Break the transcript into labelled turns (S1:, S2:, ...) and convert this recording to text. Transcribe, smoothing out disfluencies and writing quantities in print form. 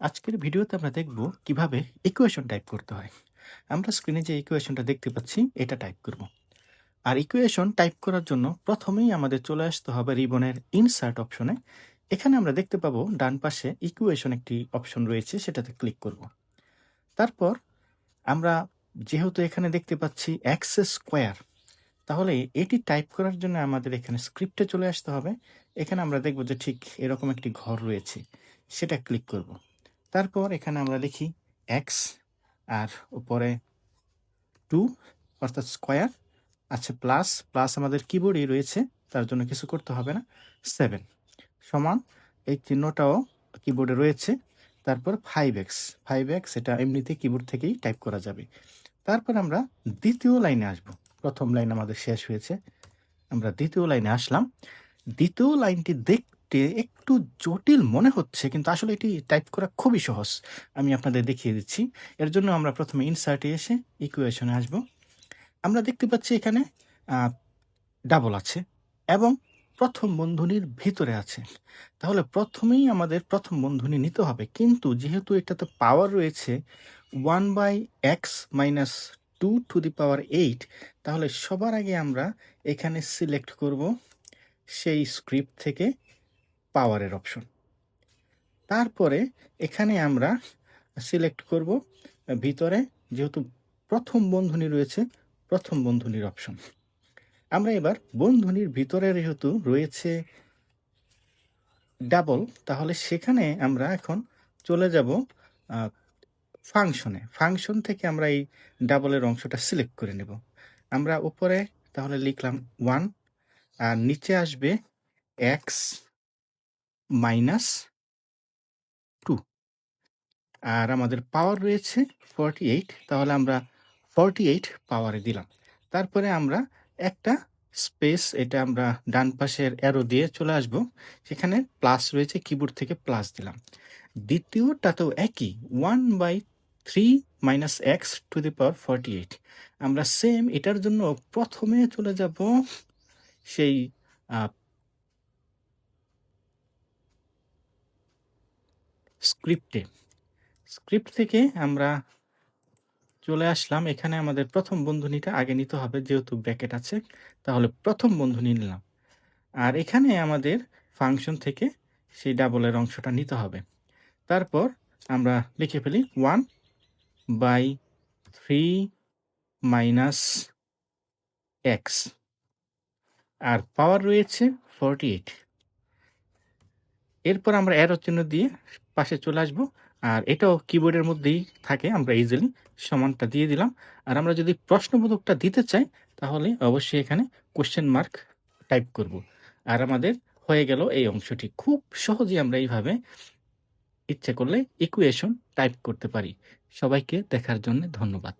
S1: আজকের ভিডিওতে আমরা দেখব কিভাবে ইকুয়েশন টাইপ করতে হয়। আমরা স্ক্রিনে যে ইকুয়েশনটা দেখতে পাচ্ছি এটা টাইপ করব। আর ইকুয়েশন টাইপ করার জন্য প্রথমেই আমাদের চলে আসতে হবে রিবনের ইনসার্ট অপশনে। এখানে আমরা দেখতে পাবো ডান পাশে ইকুয়েশন একটি অপশন রয়েছে, সেটাতে ক্লিক করব। তারপর আমরা যেহেতু এখানে দেখতে পাচ্ছি এক্স স্কোয়ার, তাহলে এটি টাইপ করার জন্য আমাদের এখানে স্ক্রিপ্টে চলে আসতে হবে। এখানে আমরা দেখব যে ঠিক এরকম একটি ঘর রয়েছে, সেটা ক্লিক করব। তারপর এখানে আমরা লিখি এক্স, আর উপরে 2 অর্থাৎ স্কোয়ার, আচ্ছা প্লাস প্লাস আমাদের কিবোর্ডেই রয়েছে, তার জন্য কিছু করতে হবে না, 7 সমান এই চিহ্নটাও কিবোর্ডে রয়েছে। তারপর 5x, 5x এটা এমনিতে কিবোর্ড থেকেই টাইপ করা যাবে। তারপর আমরা দ্বিতীয় লাইনে আসব। প্রথম লাইন আমাদের শেষ হয়েছে, আমরা দ্বিতীয় লাইনে আসলাম। দ্বিতীয় লাইনটি দেখতে একটু জটিল মনে হচ্ছে, কিন্তু আসলে এটি টাইপ করা খুবই সহজ। আমি আপনাদের দেখিয়ে দিচ্ছি। এর জন্য আমরা প্রথমে ইনসার্টে এসে ইকুয়েশনে আসব। আমরা দেখতে পাচ্ছি এখানে ডাবল আছে এবং প্রথম বন্ধনীর ভিতরে আছে। তাহলে প্রথমেই আমাদের প্রথম বন্ধনী নিতে হবে, কিন্তু যেহেতু এটাতে পাওয়ার রয়েছে 1/x-2⁸, তাহলে সবার আগে আমরা এখানে সিলেক্ট করব সেই স্ক্রিপ্ট থেকে পাওয়ারের অপশন। তারপরে এখানে আমরা সিলেক্ট করব ভিতরে, যেহেতু প্রথম বন্ধনী রয়েছে, প্রথম বন্ধনীর অপশন। আমরা এবার বন্ধনীর ভিতরে যেহেতু রয়েছে ডাবল, তাহলে সেখানে আমরা এখন চলে যাব ফাংশনে। ফাংশন থেকে আমরা এই ডাবলের অংশটা সিলেক্ট করে নেব। আমরা উপরে তাহলে লিখলাম 1, আর নিচে আসবে এক্স মাইনাস 2, আর আমাদের পাওয়ার রয়েছে 48, তাহলে আমরা 48 পাওয়ারে দিলাম। তারপরে আমরা একটা স্পেস, এটা আমরা ডান পাশের অ্যারো দিয়ে চলে আসব, সেখানে প্লাস রয়েছে, কিবোর্ড থেকে প্লাস দিলাম। দ্বিতীয়টাতেও একই, 1/3 - x⁴, আমরা সেম এটার জন্য প্রথমে চলে যাব সেই স্ক্রিপ্টে। স্ক্রিপ্ট থেকে আমরা চলে আসলাম, এখানে আমাদের প্রথম বন্ধনীটা আগে নিতে হবে, যেহেতু ব্র্যাকেট আছে, তাহলে প্রথম বন্ধনী নিলাম। আর এখানে আমাদের ফাংশন থেকে সেই ডাবলের অংশটা নিতে হবে। তারপর আমরা লিখে ফেলি 1/3 - x, আর পাওয়ার রয়েছে 48। এরপর আমরা অ্যারো চিহ্ন দিয়ে পাশে চলে আসব, আর এটাও কিবোর্ডের মধ্যেই থাকে, আমরা ইজিলি সমানটা দিয়ে দিলাম। আর আমরা যদি প্রশ্নবোধকটা দিতে চাই, তাহলে অবশ্যই এখানে কোয়েশ্চেন মার্ক টাইপ করব। আর আমাদের হয়ে গেল এই অংশটি। খুব সহজেই আমরা এইভাবে ইচ্ছে করলে ইকুয়েশন টাইপ করতে পারি। সবাইকে দেখার জন্য ধন্যবাদ।